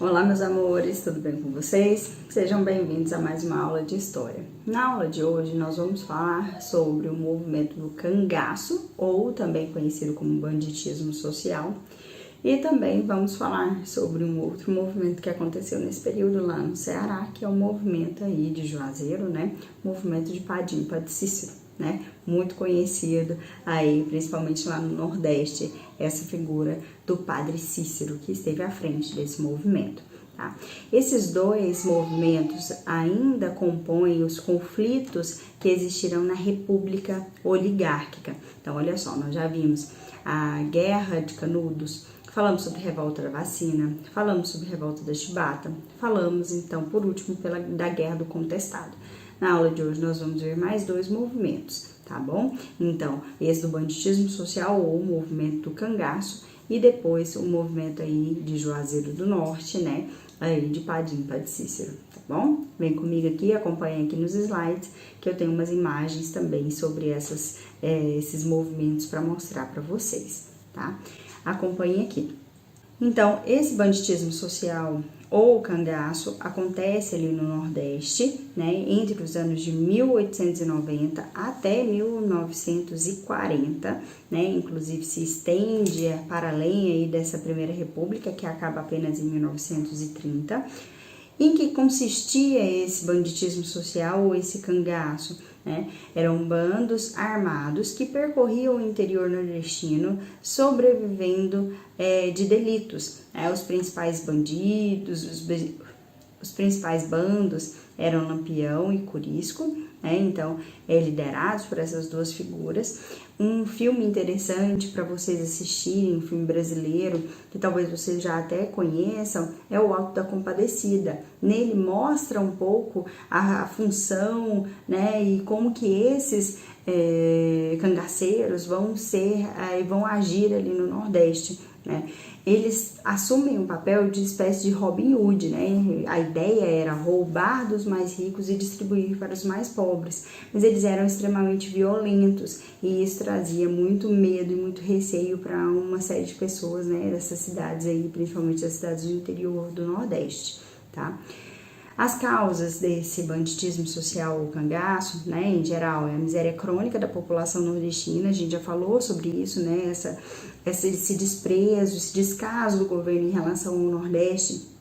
Olá, meus amores, tudo bem com vocês? Sejam bem-vindos a mais uma aula de História. Na aula de hoje nós vamos falar sobre o movimento do cangaço, ou também conhecido como banditismo social, e também vamos falar sobre um outro movimento que aconteceu nesse período lá no Ceará, que é o movimento aí de Juazeiro, né? O movimento de Padim, Padre Cícero, né? Muito conhecido aí, principalmente lá no Nordeste, essa figura do Padre Cícero, que esteve à frente desse movimento. Tá? Esses dois movimentos ainda compõem os conflitos que existirão na República Oligárquica. Então, olha só, nós já vimos a Guerra de Canudos, falamos sobre a Revolta da Vacina, falamos sobre a Revolta da Chibata, falamos, então, por último, da Guerra do Contestado. Na aula de hoje nós vamos ver mais dois movimentos, tá bom? Então, esse do banditismo social ou o movimento do cangaço e depois o movimento aí de Juazeiro do Norte, né? Aí de Padim, Padre Cícero, tá bom? Vem comigo aqui, acompanha aqui nos slides que eu tenho umas imagens também sobre esses movimentos para mostrar para vocês, tá? Acompanhe aqui. Então, esse banditismo social ou cangaço acontece ali no Nordeste, né, entre os anos de 1890 até 1940, né, inclusive se estende para além aí dessa Primeira República, que acaba apenas em 1930. Em que consistia esse banditismo social ou esse cangaço? Né? Eram bandos armados que percorriam o interior nordestino sobrevivendo de delitos. Né? Os principais bandidos, os principais bandos eram Lampião e Curisco, né? Então, liderados por essas duas figuras. Um filme interessante para vocês assistirem, um filme brasileiro, que talvez vocês já até conheçam, é o Auto da Compadecida. Nele mostra um pouco a função, né, e como que esses cangaceiros vão agir ali no Nordeste, né? Eles assumem um papel de espécie de Robin Hood, né? A ideia era roubar dos mais ricos e distribuir para os mais pobres, mas eles eram extremamente violentos e isso trazia muito medo e muito receio para uma série de pessoas, né, dessas cidades aí, principalmente das cidades do interior do Nordeste, tá? As causas desse banditismo social ou cangaço, né, em geral, é a miséria crônica da população nordestina, a gente já falou sobre isso, né, esse desprezo, esse descaso do governo em relação ao Nordeste,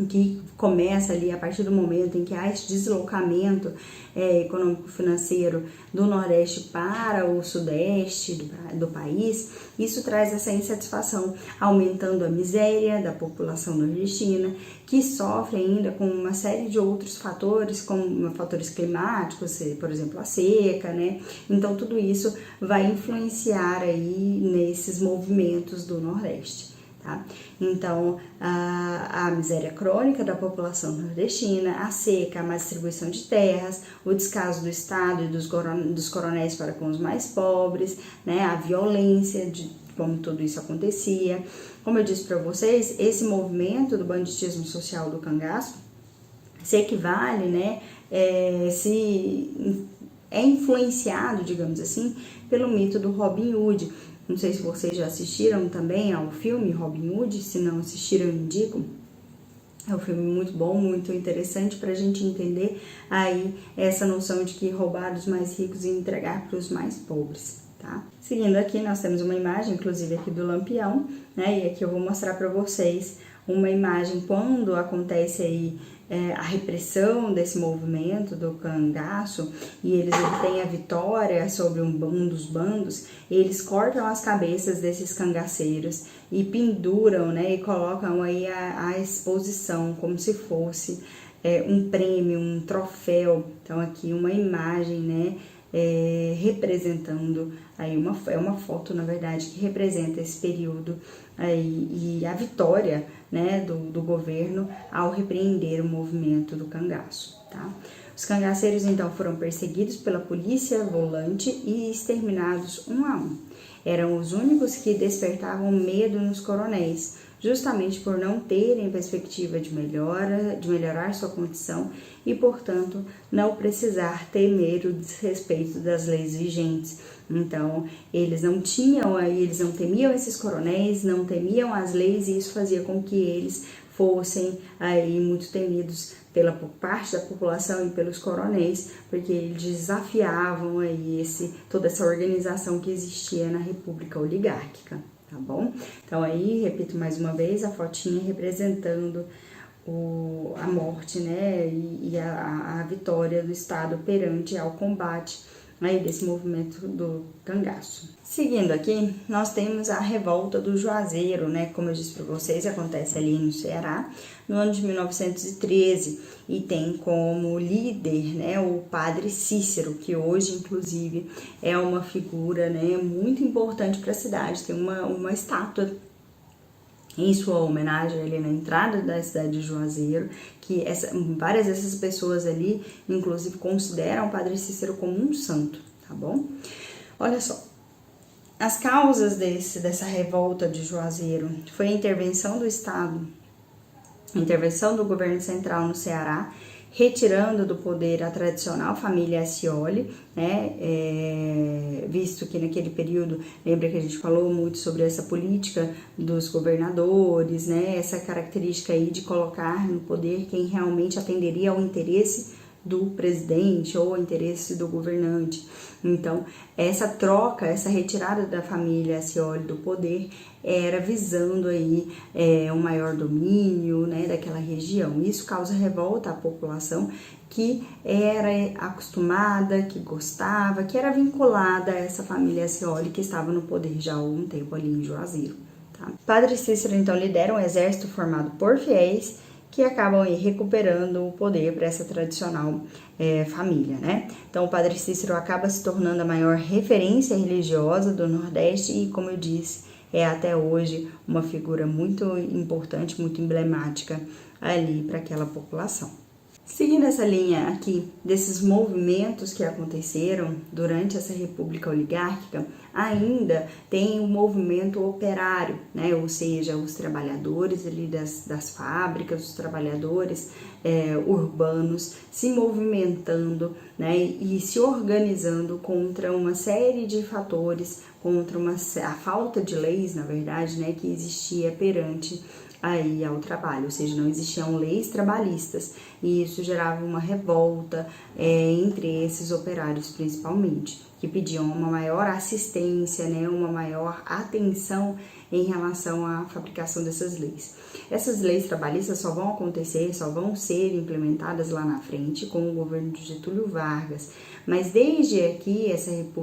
que começa ali a partir do momento em que há esse deslocamento econômico-financeiro do Nordeste para o Sudeste do país. Isso traz essa insatisfação, aumentando a miséria da população nordestina, que sofre ainda com uma série de outros fatores, como fatores climáticos, por exemplo, a seca, né? Então, tudo isso vai influenciar aí nesses movimentos do Nordeste. Tá? Então, a miséria crônica da população nordestina, a seca, a má distribuição de terras, o descaso do Estado e dos coronéis para com os mais pobres, né? A violência de como tudo isso acontecia. Como eu disse para vocês, esse movimento do banditismo social do cangaço se equivale, né? É influenciado, digamos assim, pelo mito do Robin Hood. Não sei se vocês já assistiram também ao filme Robin Hood, se não assistiram, eu indico. É um filme muito bom, muito interessante para a gente entender aí essa noção de que roubar dos mais ricos e entregar para os mais pobres, tá? Seguindo aqui, nós temos uma imagem, inclusive aqui do Lampião, né? E aqui eu vou mostrar para vocês uma imagem quando acontece aí a repressão desse movimento do cangaço e eles obtêm a vitória sobre um dos bandos. Eles cortam as cabeças desses cangaceiros e penduram, né, e colocam aí a exposição como se fosse um prêmio, um troféu. Então aqui uma imagem, né, representando aí uma foto, na verdade, que representa esse período aí, e a vitória, né, do governo ao repreender o movimento do cangaço, tá? Os cangaceiros então foram perseguidos pela polícia volante e exterminados um a um. Eram os únicos que despertavam medo nos coronéis, justamente por não terem perspectiva de melhorar sua condição e, portanto, não precisar temer o desrespeito das leis vigentes. Então, eles não temiam esses coronéis, não temiam as leis, e isso fazia com que eles fossem aí muito temidos pela parte da população e pelos coronéis, porque eles desafiavam aí toda essa organização que existia na República Oligárquica, tá bom? Então aí, repito mais uma vez, a fotinha representando a morte, né, e a vitória do Estado perante ao combate aí desse movimento do cangaço. Seguindo aqui, nós temos a revolta do Juazeiro, né? Como eu disse para vocês, acontece ali no Ceará, no ano de 1913, e tem como líder, né, o padre Cícero, que hoje, inclusive, é uma figura, né, muito importante para a cidade. Tem uma estátua em sua homenagem ali na entrada da cidade de Juazeiro, que várias dessas pessoas ali, inclusive, consideram o padre Cícero como um santo, tá bom? Olha só, as causas dessa revolta de Juazeiro foi a intervenção do Estado, a intervenção do governo central no Ceará, retirando do poder a tradicional família Accioli, né, visto que naquele período, lembra que a gente falou muito sobre essa política dos governadores, né, essa característica aí de colocar no poder quem realmente atenderia ao interesse do presidente ou ao interesse do governante. Então, essa troca, essa retirada da família Accioli do poder era visando aí um maior domínio, né, daquela região. Isso causa revolta à população que era acostumada, que gostava, que era vinculada a essa família Accioli que estava no poder já há algum tempo ali em Juazeiro. Tá? Padre Cícero então lidera um exército formado por fiéis que acabam aí recuperando o poder para essa tradicional família, né? Então, o Padre Cícero acaba se tornando a maior referência religiosa do Nordeste e, como eu disse, é até hoje uma figura muito importante, muito emblemática ali para aquela população. Seguindo essa linha aqui desses movimentos que aconteceram durante essa República Oligárquica, ainda tem o movimento operário, né? Ou seja, os trabalhadores ali das fábricas, os trabalhadores urbanos se movimentando, né? E se organizando contra uma série de fatores, contra a falta de leis, na verdade, né? Que existia perante aí ao trabalho, ou seja, não existiam leis trabalhistas e isso gerava uma revolta entre esses operários principalmente, que pediam uma maior assistência, né, uma maior atenção em relação à fabricação dessas leis. Essas leis trabalhistas só vão acontecer, só vão ser implementadas lá na frente com o governo de Getúlio Vargas, mas desde aqui,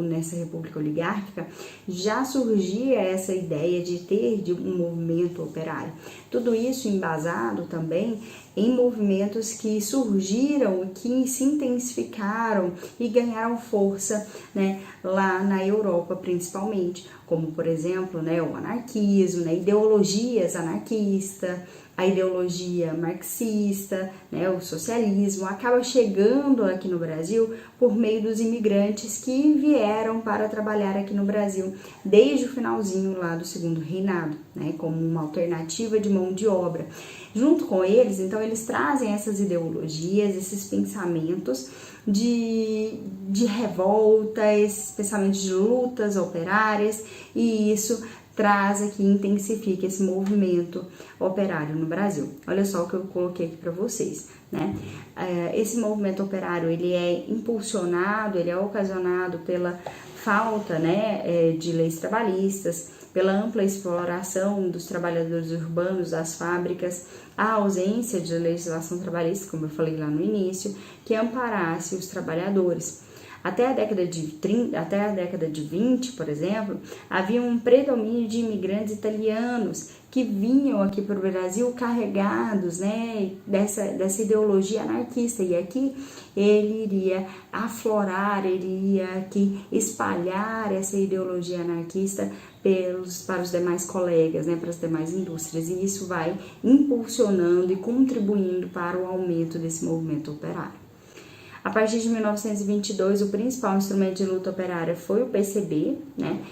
nessa República Oligárquica, já surgia essa ideia de ter um movimento operário. Tudo isso embasado também em movimentos que surgiram, que se intensificaram e ganharam força, né, lá na Europa principalmente, como por exemplo, né, o anarquismo, né, ideologias anarquistas, a ideologia marxista, né, o socialismo, acaba chegando aqui no Brasil por meio dos imigrantes que vieram para trabalhar aqui no Brasil desde o finalzinho lá do Segundo Reinado, né, como uma alternativa de mão de obra. Junto com eles, então, eles trazem essas ideologias, esses pensamentos de revolta, esses pensamentos de lutas operárias, e isso traz aqui, intensifica esse movimento operário no Brasil. Olha só o que eu coloquei aqui para vocês, né? Esse movimento operário, ele é impulsionado, ele é ocasionado pela falta, né, de leis trabalhistas, pela ampla exploração dos trabalhadores urbanos das fábricas, a ausência de legislação trabalhista, como eu falei lá no início, que amparasse os trabalhadores. Até a década de 20, por exemplo, havia um predomínio de imigrantes italianos que vinham aqui para o Brasil carregados, né, dessa ideologia anarquista, e aqui ele iria aflorar, ele ia aqui espalhar essa ideologia anarquista para os demais colegas, né, para as demais indústrias, e isso vai impulsionando e contribuindo para o aumento desse movimento operário. A partir de 1922, o principal instrumento de luta operária foi o PCB, né?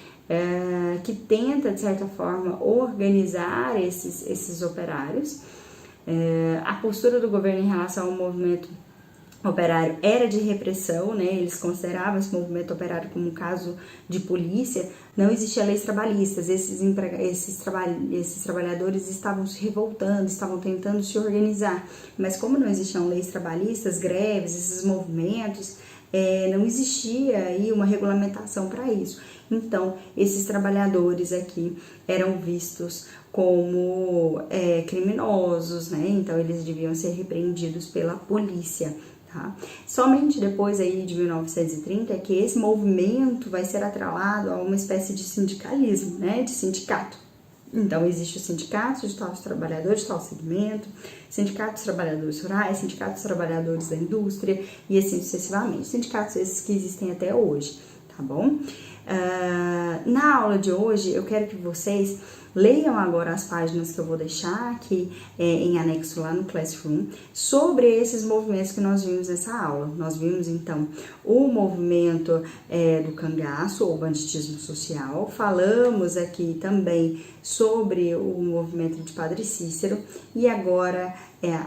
Que tenta, de certa forma, organizar esses operários. A postura do governo em relação ao movimento operário era de repressão, né? Eles consideravam esse movimento operário como um caso de polícia. Não existia leis trabalhistas, esses trabalhadores estavam se revoltando, estavam tentando se organizar, mas como não existiam leis trabalhistas, greves, esses movimentos, não existia aí uma regulamentação para isso. Então, esses trabalhadores aqui eram vistos como criminosos, né? Então, eles deviam ser repreendidos pela polícia. Tá? Somente depois aí de 1930 é que esse movimento vai ser atrelado a uma espécie de sindicalismo, né, de sindicato. Então, existe o sindicato de tal trabalhadores de tal segmento, sindicato dos trabalhadores rurais, sindicato dos trabalhadores da indústria e assim sucessivamente. Sindicatos esses que existem até hoje, tá bom? Na aula de hoje, eu quero que vocês leiam agora as páginas que eu vou deixar aqui em anexo lá no Classroom sobre esses movimentos que nós vimos nessa aula. Nós vimos, então, o movimento do cangaço, ou banditismo social. Falamos aqui também sobre o movimento de Padre Cícero e agora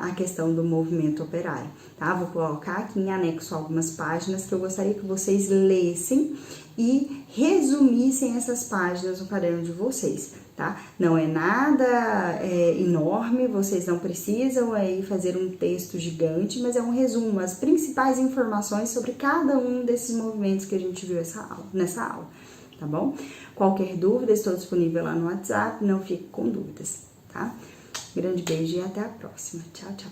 a questão do movimento operário, tá? Vou colocar aqui em anexo algumas páginas que eu gostaria que vocês lessem e resumissem essas páginas no caderno de vocês, tá? Não é nada enorme, vocês não precisam aí fazer um texto gigante, mas é um resumo, as principais informações sobre cada um desses movimentos que a gente viu nessa aula, tá bom? Qualquer dúvida, estou disponível lá no WhatsApp, não fique com dúvidas, tá? Grande beijo e até a próxima. Tchau, tchau.